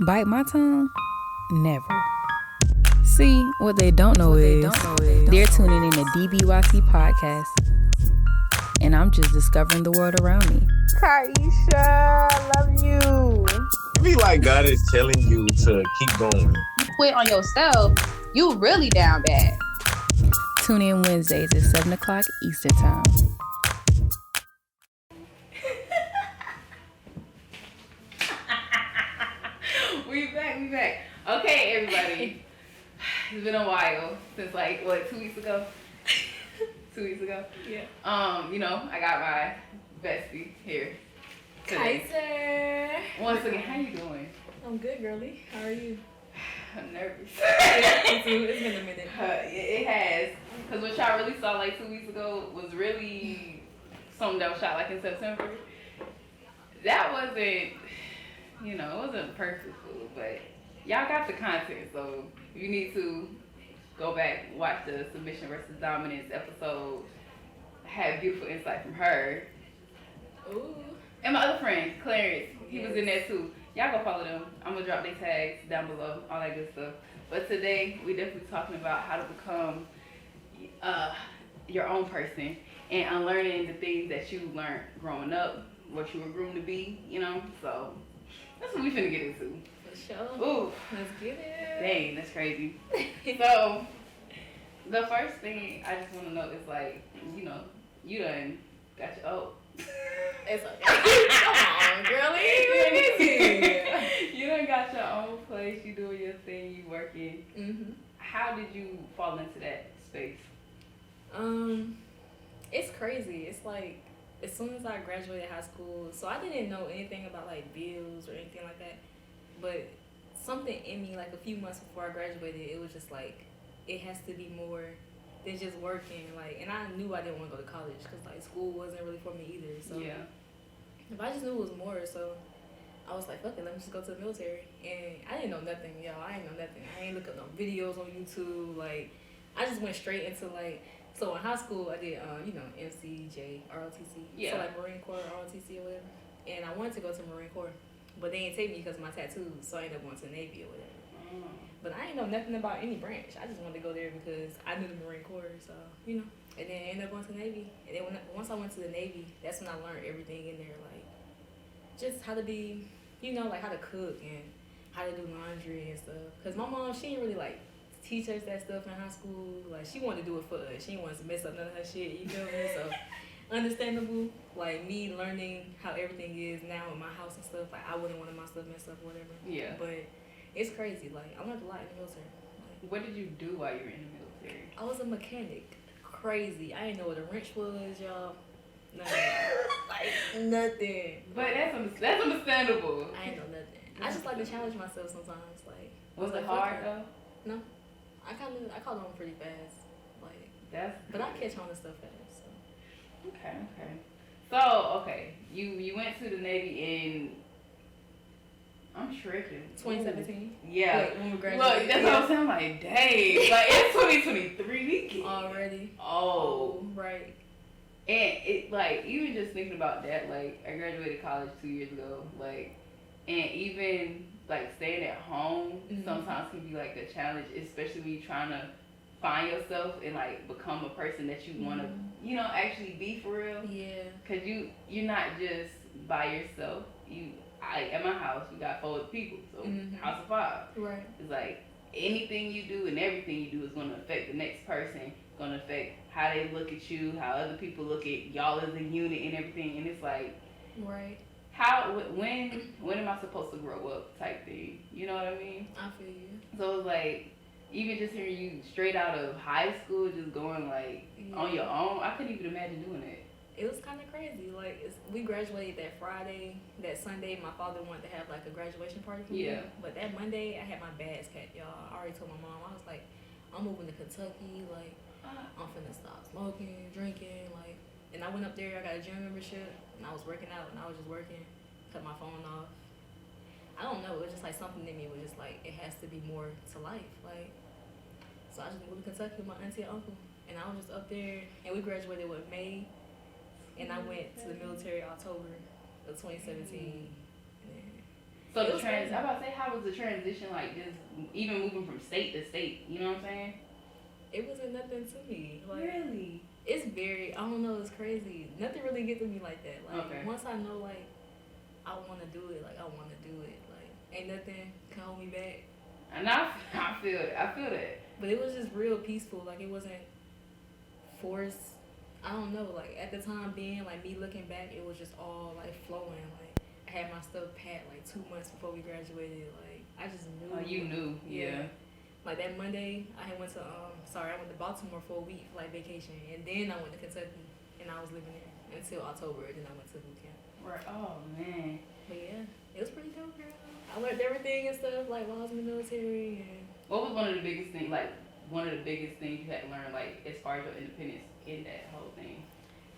Bite my tongue? Never. See, what they don't know is they're tuning in to DBYT podcast, and I'm just discovering the world around me. Tyesha, I love you. It be like God is telling you to keep going. You quit on yourself, you really down bad. Tune in Wednesdays at 7 o'clock Eastern Time. We back. Okay, everybody. It's been a while since 2 weeks ago? 2 weeks ago? Yeah. I got my bestie here today. Tyesha. Once again, how you doing? I'm good, girly. How are you? I'm nervous. Yeah, me too. It's been a minute. It has. Because what y'all really saw 2 weeks ago was really something that was shot in September. That wasn't, it wasn't perfect, but y'all got the content, so you need to go back, watch the submission versus dominance episode. Had beautiful insight from her. Ooh. And my other friend, Clarence, he was in there too. Y'all go follow them. I'm gonna drop their tags down below, all that good stuff. But today, we definitely talking about how to become your own person and unlearning the things that you learned growing up, what you were groomed to be, So that's what we finna get into. For sure. Ooh. Let's get it. Dang, that's crazy. So, the first thing I just want to know is you done got your It's okay. Come on, girly. You done got your own place, you doing your thing, you working. Mm-hmm. How did you fall into that space? It's crazy. It's as soon as I graduated high school, so I didn't know anything about bills or anything like that, but something in me a few months before I graduated, it was just it has to be more than just working, and I knew I didn't want to go to college because school wasn't really for me either. So yeah, if I just knew it was more, so I was like, fuck it, let me just go to the military. And I didn't know nothing, y'all. I didn't know nothing. I ain't look up no videos on YouTube. I just went straight into so in high school I did MCJ, ROTC. Yeah. So Marine Corps, ROTC or whatever. And I wanted to go to Marine Corps, but they didn't take me because of my tattoos, so I ended up going to the Navy or whatever. But I didn't know nothing about any branch. I just wanted to go there because I knew the Marine Corps, so And then I ended up going to the Navy. And then once I went to the Navy, that's when I learned everything in there, just how to be, how to cook and how to do laundry and stuff. Cause my mom, she didn't really teach us that stuff in high school. She wanted to do it for us. She didn't want us to mess up none of her shit. You feel me? So understandable. Me learning how everything is now in my house and stuff. I wouldn't want my stuff messed up or whatever. Yeah. But it's crazy. I learned a lot in the military. What did you do while you were in the military? I was a mechanic. Crazy. I didn't know what a wrench was, y'all. Nothing. Nothing. But that's understandable. I ain't know nothing. I just like to challenge myself sometimes. Was it hard though? No. I caught on pretty fast. But I catch on to stuff fast. So. Okay. So you went to the Navy in, I'm tripping. 2017. Yeah. When we graduated. Look, that's what I'm saying. Dang. It's 2023 already. Oh. Right. And it even just thinking about that, I graduated college 2 years ago, and even staying at home sometimes can be a challenge, especially when you're trying to find yourself and become a person that you want to actually be for real. Yeah. Cause you're not just by yourself. At my house we got 4 people, so house of 5. Right. It's anything you do and everything you do is going to affect the next person, going to affect how they look at you, how other people look at y'all as a unit and everything. And it's right. When am I supposed to grow up type thing? You know what I mean? I feel you. So it's even just hearing you straight out of high school, just going on your own, I couldn't even imagine doing it. It was kind of crazy. We graduated that Friday. That Sunday, my father wanted to have a graduation party for me. But that Monday, I had my bags packed, y'all. I already told my mom. I was I'm moving to Kentucky. I'm finna stop smoking, drinking. And I went up there. I got a gym membership, and I was working out, and I was just working. Cut my phone off. I don't know. It was just something in me was just it has to be more to life. So I just moved to Kentucky with my auntie and uncle, and I was just up there. And we graduated with May. And I went to the military October of 2017. So I'm about to say, how was the transition like? Just even moving from state to state, you know what I'm saying? It wasn't nothing to me. Like, really? It's very, I don't know, it's crazy. Nothing really gets to me like that. Like, once I know, like, I want to do it, like, I want to do it. Like, ain't nothing can hold me back. And I feel it. I feel that. But it was just real peaceful. Like, it wasn't forced. I don't know. Like, at the time being, like, me looking back, it was just all, like, flowing. Like, I had my stuff packed, like, 2 months before we graduated. Like, I just knew. Oh, you knew. Yeah. Like, that Monday, I went to, I went to Baltimore for a week, like, vacation. And then I went to Kentucky. And I was living there until October. And then I went to boot camp. Right. Oh, man. But, yeah, it was pretty dope, girl. I learned everything and stuff, like, while I was in the military. And what was one of the biggest things you had to learn, like, as far as your independence in that whole thing?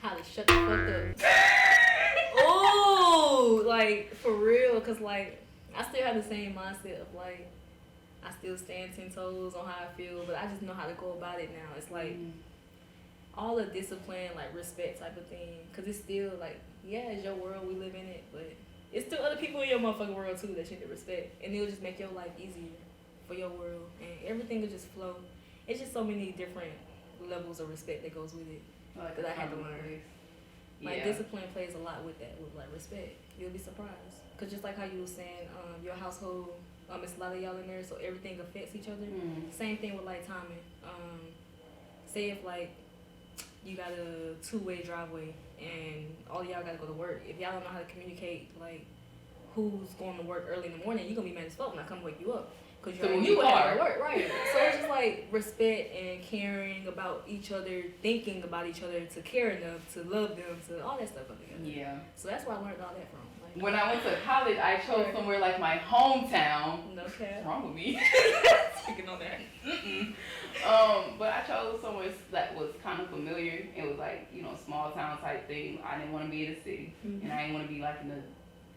How to shut the fuck up. Oh, like, for real. Because, like, I still have the same mindset of, like, I still stand 10 toes on how I feel, but I just know how to go about it now. It's like all the discipline, like respect type of thing. Because it's still like, yeah, it's your world, we live in it, but it's still other people in your motherfucking world too that you need to respect. And it'll just make your life easier for your world. And everything will just flow. It's just so many different levels of respect that goes with it that I had to learn. Like discipline plays a lot with that, with like respect. You'll be surprised. Because just like how you were saying, your household, it's a lot of y'all in there, so everything affects each other. Same thing with like timing. Say if like you got a 2-way driveway and all y'all gotta go to work. If y'all don't know how to communicate, like who's going to work early in the morning, you gonna be mad as fuck when I come wake you up. Cause you already knew what had to work, right? So it's just like respect and caring about each other, thinking about each other, to care enough to love them, to all that stuff up together. Yeah. So that's where I learned all that from. Like, when I went to college, I chose somewhere like my hometown. No cap. What's wrong with me? Speaking on that. But I chose somewhere that was kind of familiar. It was like, you know, small town type thing. I didn't want to be in the city, and I didn't want to be like in the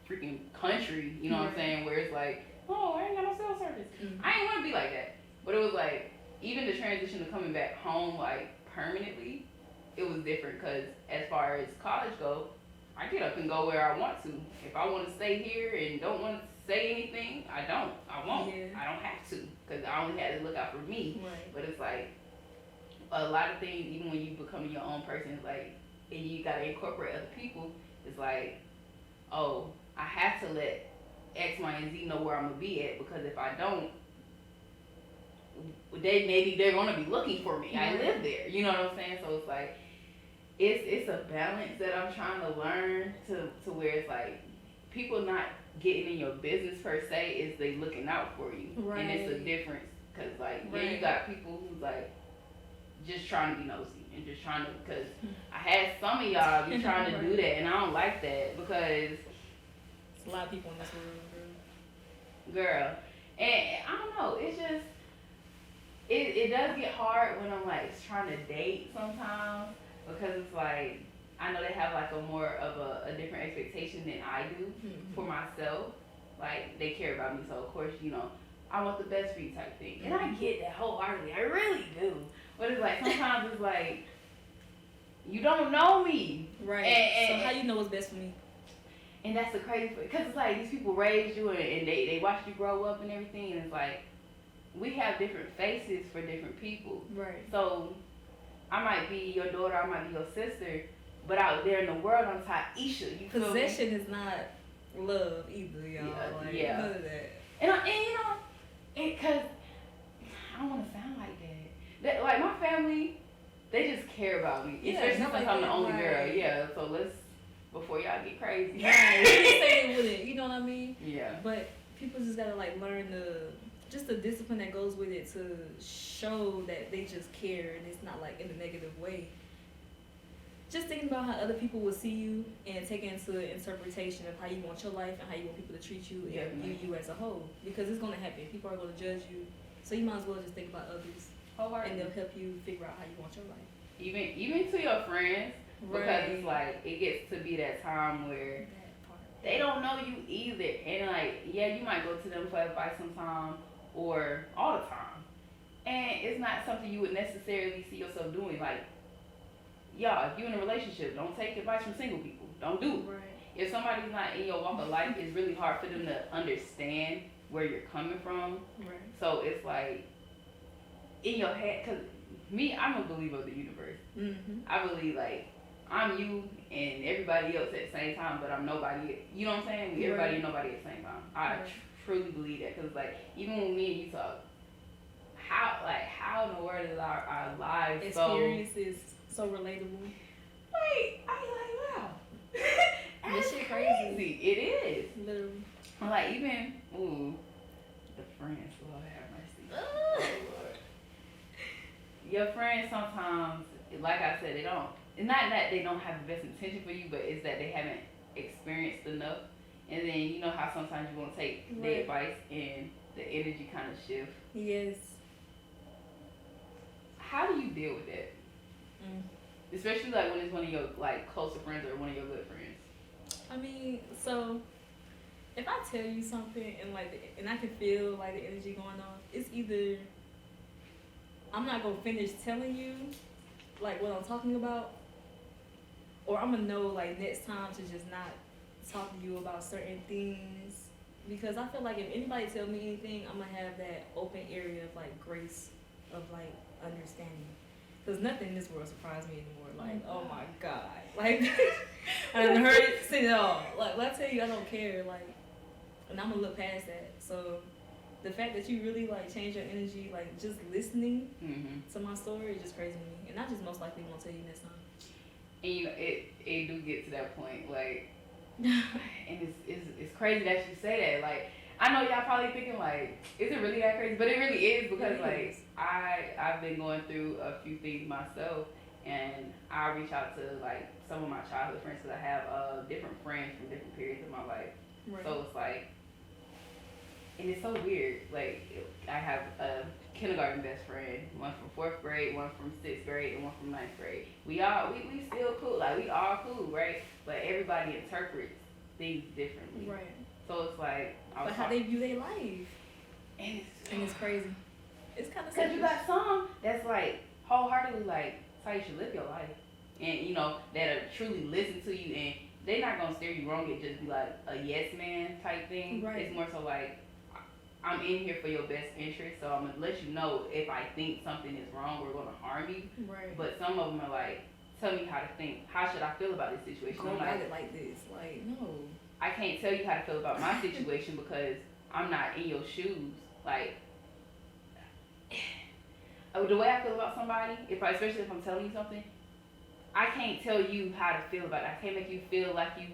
freaking country. You know what I'm saying? Where it's like, oh, I ain't got no cell service. I ain't want to be like that. But it was like, even the transition to coming back home, like, permanently, it was different. Because as far as college go, I get up and go where I want to. If I want to stay here and don't want to say anything, I don't. I won't. Yeah. I don't have to. Because I only had to look out for me. Right. But it's like, a lot of things, even when you become your own person, it's like, and you got to incorporate other people, it's like, oh, I have to let X, Y, and Z know where I'm gonna be at, because if I don't, they're gonna be looking for me. I live there, you know what I'm saying? So it's like it's a balance that I'm trying to learn to where it's like people not getting in your business per se, is they looking out for you, and it's a difference, because like then you got people who's like just trying to be nosy and just trying to, because I had some of y'all be trying to do that, and I don't like that, because a lot of people in this world, girl. And I don't know, it's just, it does get hard when I'm like trying to date sometimes, because it's like, I know they have like a more of a different expectation than I do for myself. Like, they care about me, so of course, you know, I want the best for you type thing. And I get that wholeheartedly, I really do. But it's like, sometimes it's like, you don't know me. Right. And so how you know what's best for me? And that's the crazy part, because it's like these people raised you and they watched you grow up and everything, and it's like we have different faces for different people. Right. So I might be your daughter, I might be your sister, but out there in the world I'm Tyesha. You feel Possession is not love either, y'all. None of that. And you know, because I don't want to sound like that. Like my family, they just care about me. Especially since I'm the only girl. Yeah. So let's. Before y'all get crazy. Right. Stay with it, you know what I mean? Yeah. But people just gotta like learn the discipline that goes with it to show that they just care, and it's not like in a negative way. Just thinking about how other people will see you and take into interpretation of how you want your life and how you want people to treat you and view you as a whole. Because it's gonna happen. People are gonna judge you. So you might as well just think about others. And they'll help you figure out how you want your life. Even to your friends. Because it's like, it gets to be that time where they don't know you either. And like, yeah, you might go to them for advice sometime or all the time. And it's not something you would necessarily see yourself doing. Like, y'all, if you're in a relationship, don't take advice from single people. Don't do it. Right. if somebody's not in your walk of life, it's really hard for them to understand where you're coming from. Right. So it's like in your head, cause me, I'm a believer of the universe. Mm-hmm. I believe like I'm you and everybody else at the same time, but I'm nobody. You know what I'm saying? Everybody and nobody at the same time. I truly believe that, cause like even when me and you talk, how in the world is our lives experience is so relatable. Like I be like, wow. This shit crazy. It is. Literally. Like even the friends, Lord have mercy. Oh, Lord. Your friends sometimes, like I said, they don't. It's not that they don't have the best intention for you, but it's that they haven't experienced enough. And then you know how sometimes you want to take their advice and the energy kind of shift. Yes. How do you deal with that? Especially like when it's one of your like closer friends or one of your good friends. I mean, so if I tell you something and I can feel like the energy going on, it's either I'm not gonna finish telling you like what I'm talking about, or I'm gonna know like next time to just not talk to you about certain things, because I feel like if anybody tell me anything, I'm gonna have that open area of like grace, of like understanding. Because nothing in this world surprised me anymore. Like, oh my God. Like, I done heard it, seen it all. Like, when I tell you I don't care, like, and I'm going to look past that. So, the fact that you really, like, change your energy, like, just listening to my story is just crazy to me. And I just most likely won't tell you next time. And you know, it do get to that point, like, and it's crazy that you say that. Like, I know y'all probably thinking, like, is it really that crazy? But it really is, because, like, I've been going through a few things myself, and I reach out to, like, some of my childhood friends, because I have different friends from different periods of my life. Right. So it's like, and it's so weird. Like, I have a kindergarten best friend, one from 4th grade, one from 6th grade, and one from 9th grade. We still cool. Like, we all cool, right? But everybody interprets things differently. Right. So it's like, but how they view their life. And it's crazy. It's kind of because you got some that's like wholeheartedly like, Tyesha, live your life, and you know that'll truly listen to you, and they're not gonna steer you wrong. It just be like a yes man type thing. Right. It's more so like, I'm in here for your best interest, so I'm gonna let you know if I think something is wrong or gonna harm you. Right. But some of them are like, tell me how to think. How should I feel about this situation? Go about it like this. Like, no. I can't tell you how to feel about my situation because I'm not in your shoes. Like, the way I feel about somebody, especially if I'm telling you something, I can't tell you how to feel about it. I can't make you feel like you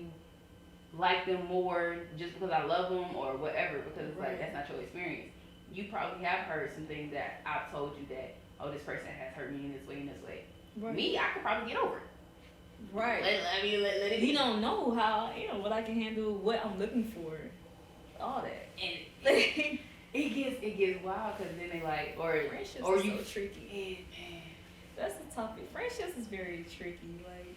like them more just because I love them or whatever, because it's like, that's not your experience. You probably have heard some things that I've told you that, oh, this person has hurt me in this way and this way. Right. Me, I could probably get over it. Right. Let it be. You don't know how, what I can handle, what I'm looking for, all that. And it gets wild, because then they like, friendships are so tricky. Man. That's the topic. Friendships is very tricky. Like,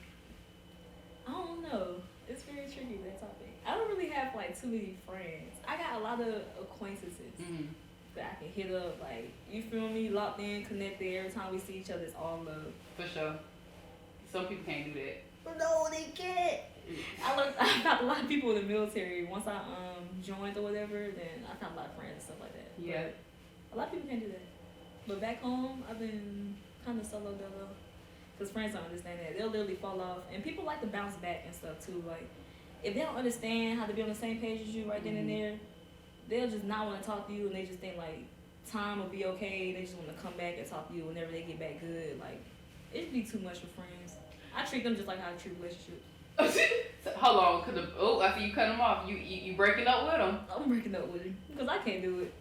I don't know. It's very tricky, that topic. I don't really have like too many friends. I got a lot of acquaintances that I can hit up. Like, you feel me? Locked in, connected. Every time we see each other, it's all love. For sure. Some people can't do that. No, they can't. I found a lot of people in the military. Once I joined or whatever, then I found a lot of friends and stuff like that. Yeah. But a lot of people can't do that. But back home, I've been kind of solo dolo. Because friends don't understand that. They'll literally fall off. And people like to bounce back and stuff too. Like, if they don't understand how to be on the same page as you right then and there, they'll just not want to talk to you, and they just think like time will be okay. They just want to come back and talk to you whenever they get back good. Like, it'd be too much for friends. I treat them just like how I treat relationships. So, hold on, I see you cut them off. You breaking up with them? I'm breaking up with them because I can't do it,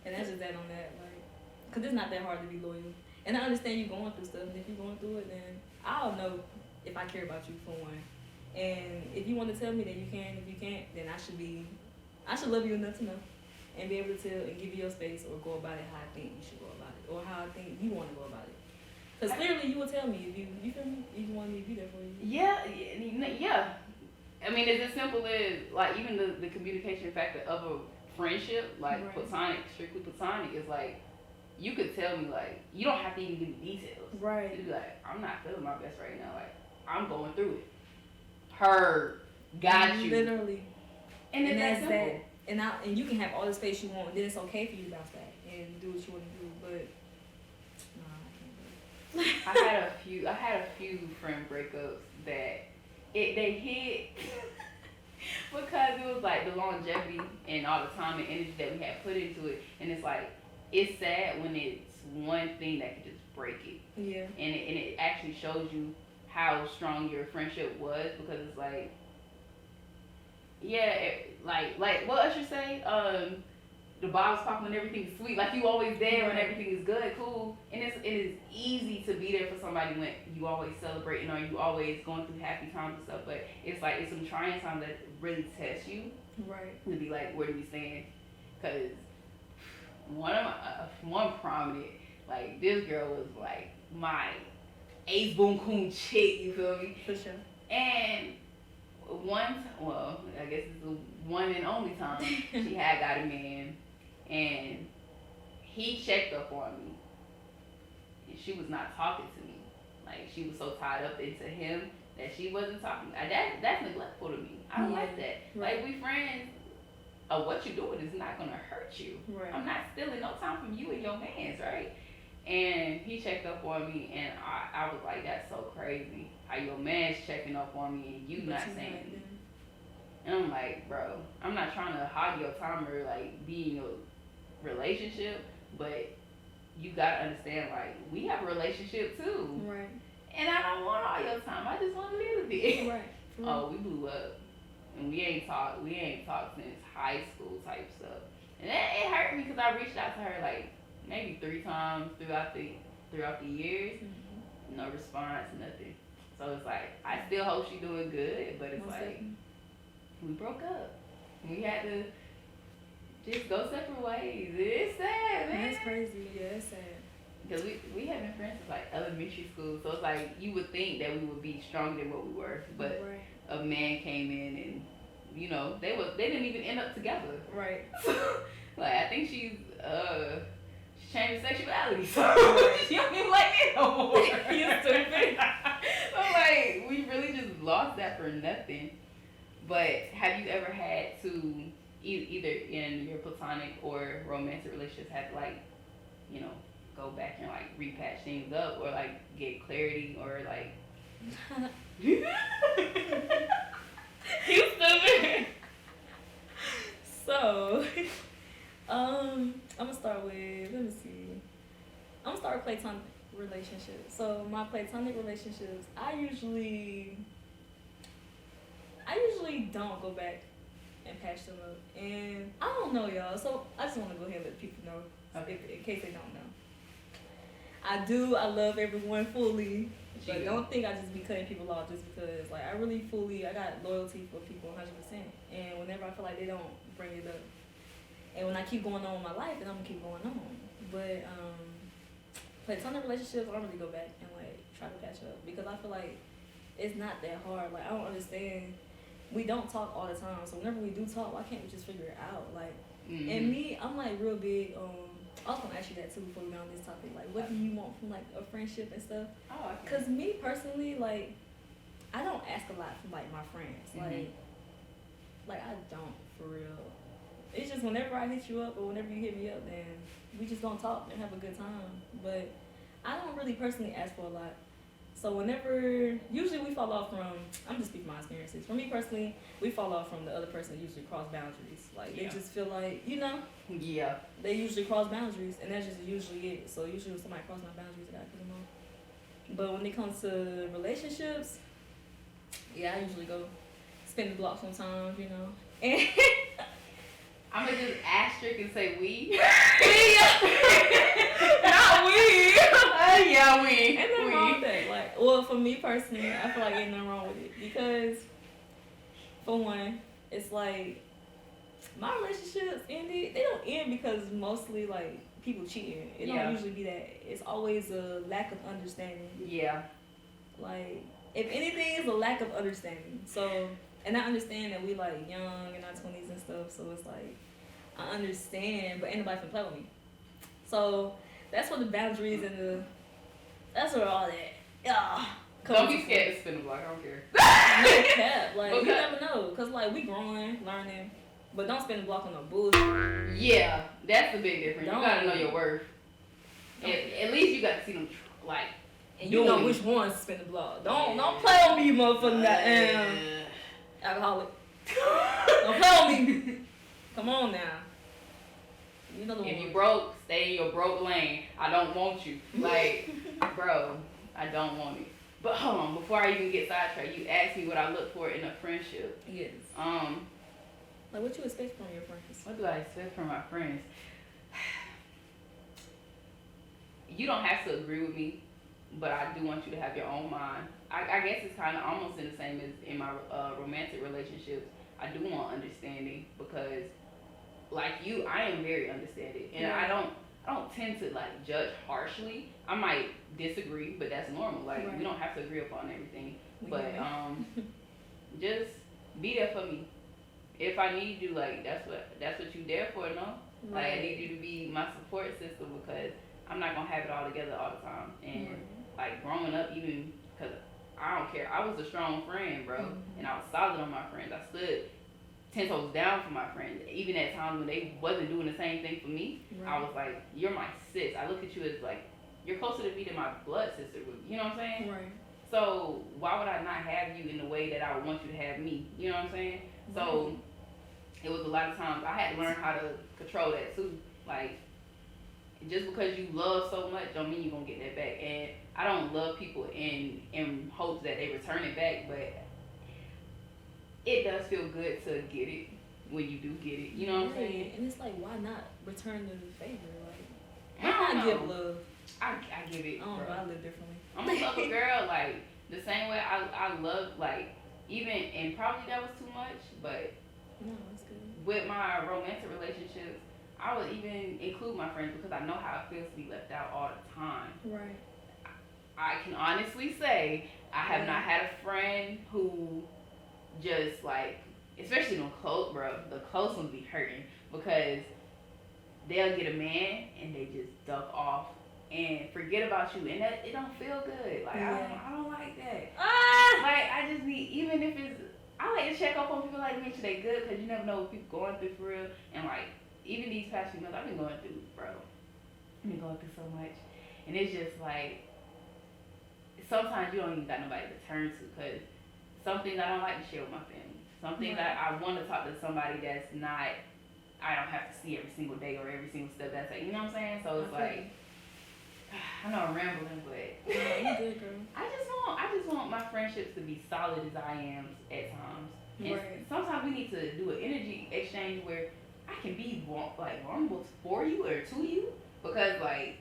and that's just that on that. Like, because it's not that hard to be loyal, and I understand you going through stuff. And if you're going through it, then I'll know if I care about you for one. And if you want to tell me, then you can. If you can't, then I should love you enough to know, and be able to tell and give you your space, or go about it how I think you should go about it, or how I think you want to go about it. Because clearly you will tell me if you feel me, if you want me to be there for you. Yeah. I mean, it's as simple as, like, even the communication factor of a friendship, like platonic, strictly platonic, is like, you could tell me, like, you don't have to even give me details. Right. You'd be like, I'm not feeling my best right now. Like, I'm going through it. Heard. got you. Literally. And then that's that's simple. that. And you can have all the space you want, and then it's okay for you to bounce back and do what you want to do. But nah, I can't do it. I had a few friend breakups that they hit because it was like the longevity and all the time and energy that we had put into it, and it's like it's sad when it's one thing that can just break it. Yeah. And it actually shows you how strong your friendship was, because it's like, yeah, like what Usher say, the bottles popping when everything's sweet, like you always there when everything is good, cool, and it is easy to be there for somebody when you always celebrating or you always going through happy times and stuff, but it's like it's some trying times that really test you, right? To be like, where do we stand? Because one prominent, like, this girl was like my ace boom coon chick, you feel me? For sure. And I guess it's the one and only time she had got a man, and he checked up on me, and she was not talking to me. Like, she was so tied up into him that she wasn't talking. That's neglectful to me. I don't like that. Right. Like, we friends. What you doing is not gonna hurt you. Right. I'm not stealing no time from you and your mans, right? And he checked up on me, and I was like, that's so crazy. How your man's checking up on me and you not saying anything. And I'm like, bro, I'm not trying to hog your time or like be in your relationship, but you gotta understand, like, we have a relationship too. Right. And I don't want all your time. I just want a little bit. Right. Oh, we blew up. And we ain't talked since high school type stuff. And it hurt me because I reached out to her like maybe 3 times throughout the years. Mm-hmm. No response, nothing. So it's like, I still hope she's doing good, but it's like, we broke up. We had to just go separate ways. It's sad, man. That's crazy. Yeah, it's sad. Because we have been friends since like elementary school, so it's like you would think that we would be stronger than what we were, but a man came in and, you know, they didn't even end up together. Right. Like, I think she changed sexuality, so she don't even like me no more. You stupid. So like, we really just lost that for nothing. But have you ever had to either in your platonic or romantic relationships have to, like, you know, go back and like repatch things up or like get clarity or like you stupid. So I'm gonna start with, platonic relationships. So my platonic relationships, I usually don't go back and patch them up. And I don't know, y'all. So I just want to go ahead and let people know, in case they don't know. I love everyone fully, but don't think I just be cutting people off just because. Like, I got loyalty for people 100%. And whenever I feel like they don't bring it up, and when I keep going on with my life, then I'm gonna keep going on. But platonic relationships, I don't really go back and like try to patch up because I feel like it's not that hard. Like, I don't understand. We don't talk all the time, so whenever we do talk, why can't we just figure it out? Like, and me, I'm like real big on. I was gonna ask you that too before we got on this topic. Like, what do you want from like a friendship and stuff? Oh, okay. Cause me personally, like, I don't ask a lot from like my friends. Like I don't, for real. It's just whenever I hit you up or whenever you hit me up, then we just gonna talk and have a good time. But I don't really personally ask for a lot. So usually we fall off from, I'm just speaking my experiences. For me personally, we fall off from the other person usually cross boundaries. Like, they just feel like, you know? Yeah. They usually cross boundaries, and that's just usually it. So usually when somebody crosses my boundaries, I gotta cut them off. But when it comes to relationships, yeah, I usually go spin the block sometimes, you know? And I'm gonna just asterisk and say we. Not we. Yeah, we. Ain't nothing wrong with that. Like, well, for me personally, I feel like ain't nothing wrong with it because, for one, it's like my relationships ended. They don't end because mostly like people cheating. It don't usually be that. It's always a lack of understanding. Yeah. Like, if anything, it's a lack of understanding. So, and I understand that we like young in our 20s and stuff. So it's like I understand, but ain't nobody can play with me. So that's where the boundaries and that's where all that Don't be scared to spin the block. I don't care. No cap. Like, Okay. you never know. Because, like, we growing, learning. But don't spin the block on no bullshit. Yeah, that's the big difference. Don't. You gotta know your worth. At least you got to see them, like, And you know which ones to spin the block. Don't play on me, you motherfucking goddamn alcoholic. Don't play on me. Come on now. You know the if one. you broke, stay in your broke lane. I don't want you. Like, bro, I don't want it. But hold on, before I even get sidetracked, you asked me what I look for in a friendship. Yes. Like, what you expect from your friends? What do I expect from my friends? You don't have to agree with me, but I do want you to have your own mind. I guess it's kind of almost in the same as in my romantic relationships. I do want understanding because, like you, I am very understanding, and I don't tend to like judge harshly. I might disagree, but that's normal. Like we don't have to agree upon everything, but just be there for me. If I need you, like that's what you there for, no? Like I need you to be my support system because I'm not gonna have it all together all the time. And like growing up, even because I don't care, I was a strong friend, bro, and I was solid on my friends. I stood 10 toes down for my friends, even at times when they wasn't doing the same thing for me. I was like, you're my sis. I look at you as like you're closer to me than my blood sister. You know what I'm saying? Right. So why would I not have you in the way that I would want you to have me? You know what I'm saying? So it was a lot of times I had to learn how to control that too. Like, just because you love so much don't mean you're going to get that back. And I don't love people in hopes that they return it back, but it does feel good to get it when you do get it. You know what I'm saying? And it's like, why not return the favor? Like, I why don't not know. give love? I give it, I don't bro. know, I live differently. I'm a love a girl, like, the same way I love, like, even, and probably that was too much, but No, it's good. with my romantic relationships, I would even include my friends because I know how it feels to be left out all the time. Right. I can honestly say I have not had a friend who just like, especially the close ones be hurting because they'll get a man and they just duck off and forget about you, and that it don't feel good. Like I don't like that. Like I just need, even if it's, I like to check up on people, like to make sure they good, because you never know what people going through for real. And like even these past few months, I've been going through, bro. I've been going through so much, and it's just like sometimes you don't even got nobody to turn to, because some things I don't like to share with my family. Some things that I want to talk to somebody that's not, I don't have to see every single day or every single step that's like, you know what I'm saying? So it's like, I know I'm rambling, but You good, girl. I just want my friendships to be solid as I am at times. And sometimes we need to do an energy exchange where I can be like vulnerable for you or to you, because like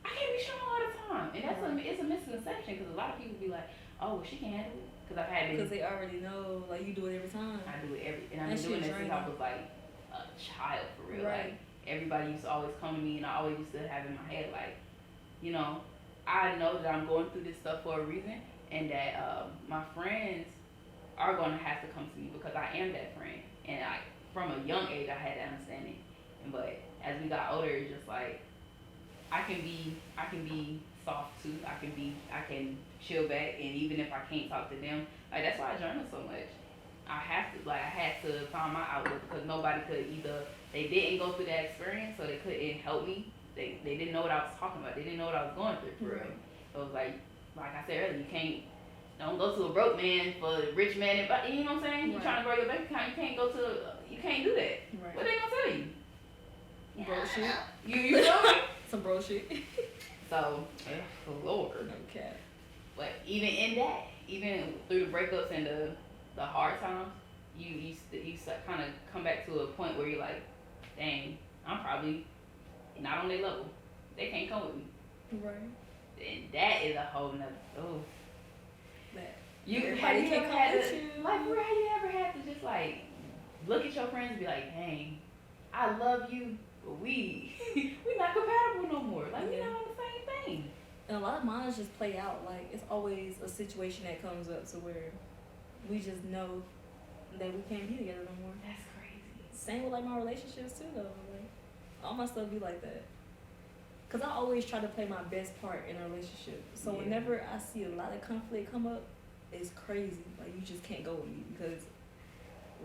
I can't be strong all the time, and that's it's a misconception, because a lot of people be like, oh, well, she can handle it, because they already know, like you do it every time. I do it and I've been doing this since I was like a child, for real. Like everybody used to always come to me, and I always used to have in my head like, you know, I know that I'm going through this stuff for a reason, and that my friends are going to have to come to me because I am that friend. And from a young age, I had that understanding. But as we got older, it's just like I can be soft too. I can chill back, and even if I can't talk to them, like that's why I journal so much. I had to find my outlet, because nobody could either, they didn't go through that experience, so they couldn't help me. They didn't know what I was talking about. They didn't know what I was going through, for real. So it was like I said earlier, don't go to a broke man for a rich man. But you know what I'm saying? You're trying to grow your bank account. You can't do that. Right. What they gonna tell you? Bro shit. You know me? Some bro shit. So, Lord. Okay. But even in that, even through the breakups and the hard times, you kind of come back to a point where you're like, dang, I'm probably not on their level. They can't come with me. Right. And that is a whole nother. Oh. You Everybody have you can't ever come had with to, you. like, where have you ever had to just like look at your friends and be like, dang, I love you, but we not compatible no more. Like we're not on the same thing. And a lot of mine just play out. Like it's always a situation that comes up to where we just know that we can't be together no more. That's crazy. Same with like my relationships too, though. Like all my stuff be like that. Because I always try to play my best part in a relationship. So whenever I see a lot of conflict come up, it's crazy. Like, you just can't go with me because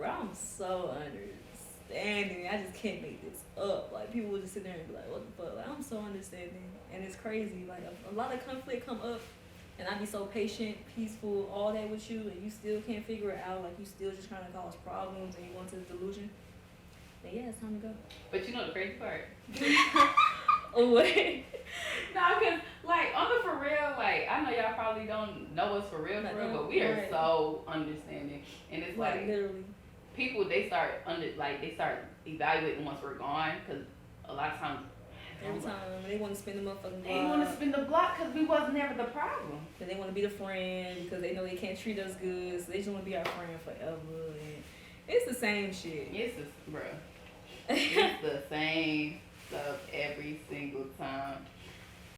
I'm so understanding. I just can't make this up. Like, people will just sit there and be like, what the fuck? Like, I'm so understanding. And it's crazy. Like, a lot of conflict come up, and I be so patient, peaceful, all that with you, and you still can't figure it out. Like, you still just trying to cause problems, and you go into the delusion. Then, yeah, it's time to go. But you know the crazy part? Oh, what? No, because, like, on the for real, like, I know y'all probably don't know us for real, but we are so understanding. And it's like literally. People, they start evaluating once we're gone, because a lot of times, every time they want to spend the motherfucking block. They want to spin the block because we wasn't ever the problem. Because they want to be the friend, because they know they can't treat us good, so they just want to be our friend forever. And it's the same shit. It's the same stuff every single time.